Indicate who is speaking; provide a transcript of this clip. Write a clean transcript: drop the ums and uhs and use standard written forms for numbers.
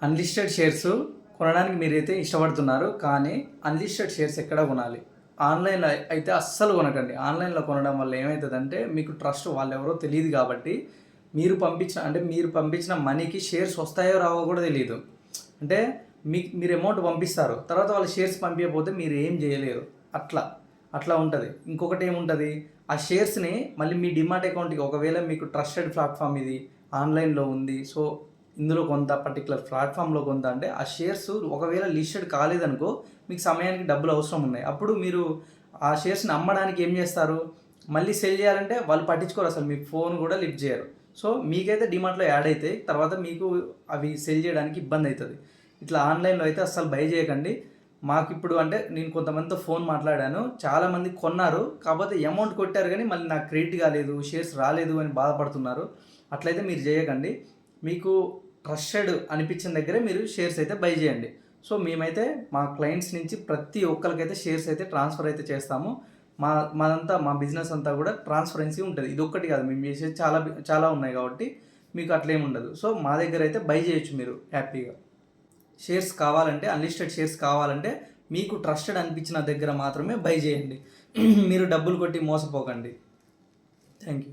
Speaker 1: Unlisted shares కొనడానికి మీరైతే ఇష్టపడుతున్నారు, కానీ అన్లిస్టెడ్ షేర్స్ ఎక్కడ కొనాలి? ఆన్లైన్లో అయితే అస్సలు కొనకండి. ఆన్లైన్లో కొనడం వల్ల ఏమవుతుందంటే మీకు ట్రస్ట్ వాళ్ళు ఎవరో తెలియదు కాబట్టి మీరు పంపించిన మనీకి షేర్స్ వస్తాయో రావో కూడా తెలియదు. అంటే మీరు అమౌంట్ పంపిస్తారు, తర్వాత వాళ్ళు షేర్స్ పంపించకపోతే మీరు ఏం చేయలేరు. అట్లా ఉంటుంది. ఇంకొకటి ఏముంటుంది, ఆ షేర్స్ని మళ్ళీ మీ డిమాట్ అకౌంట్కి, ఒకవేళ మీకు ట్రస్టెడ్ ప్లాట్ఫామ్ ఇది ఆన్లైన్లో ఉంది, సో ఇందులో కొంత పర్టికులర్ ప్లాట్ఫామ్లో కొంత అంటే ఆ షేర్స్ ఒకవేళ లిస్టెడ్ కాలేదనుకో, మీకు సమయానికి డబ్బులు అవసరం ఉన్నాయి. అప్పుడు మీరు ఆ షేర్స్ని అమ్మడానికి ఏం చేస్తారు, మళ్ళీ సెల్ చేయాలంటే వాళ్ళు పట్టించుకోరు, అసలు మీ ఫోన్ కూడా లిఫ్ట్ చేయరు. సో మీకైతే డిమార్ట్లో యాడ్ అయితే తర్వాత మీకు అవి సెల్ చేయడానికి ఇబ్బంది అవుతుంది. ఇట్లా ఆన్లైన్లో అయితే అస్సలు బై చేయకండి. మాకు ఇప్పుడు అంటే నేను కొంతమందితో ఫోన్ మాట్లాడాను, చాలామంది కొన్నారు, కాకపోతే అమౌంట్ కొట్టారు కానీ మళ్ళీ నాకు క్రెడిట్ కాలేదు, షేర్స్ రాలేదు అని బాధపడుతున్నారు. అట్లయితే మీరు చేయకండి. మీకు ట్రస్టెడ్ అనిపించిన దగ్గరే మీరు షేర్స్ అయితే బై చేయండి. సో మేమైతే మా క్లయింట్స్ నుంచి ప్రతి ఒక్కరికైతే షేర్స్ అయితే ట్రాన్స్ఫర్ అయితే చేస్తాము. మా బిజినెస్ అంతా కూడా ట్రాన్స్పరెన్సీ ఉంటుంది. ఇది ఒక్కటి కాదు, మేము చేసేది చాలా చాలా ఉన్నాయి కాబట్టి మీకు అట్లేమి ఉండదు. సో మా దగ్గర అయితే బై చేయొచ్చు మీరు హ్యాపీగా. షేర్స్ కావాలంటే, అన్లిస్టెడ్ షేర్స్ కావాలంటే మీకు ట్రస్టెడ్ అనిపించిన దగ్గర మాత్రమే బై చేయండి. మీరు డబ్బులు కొట్టి మోసపోకండి. Thank you.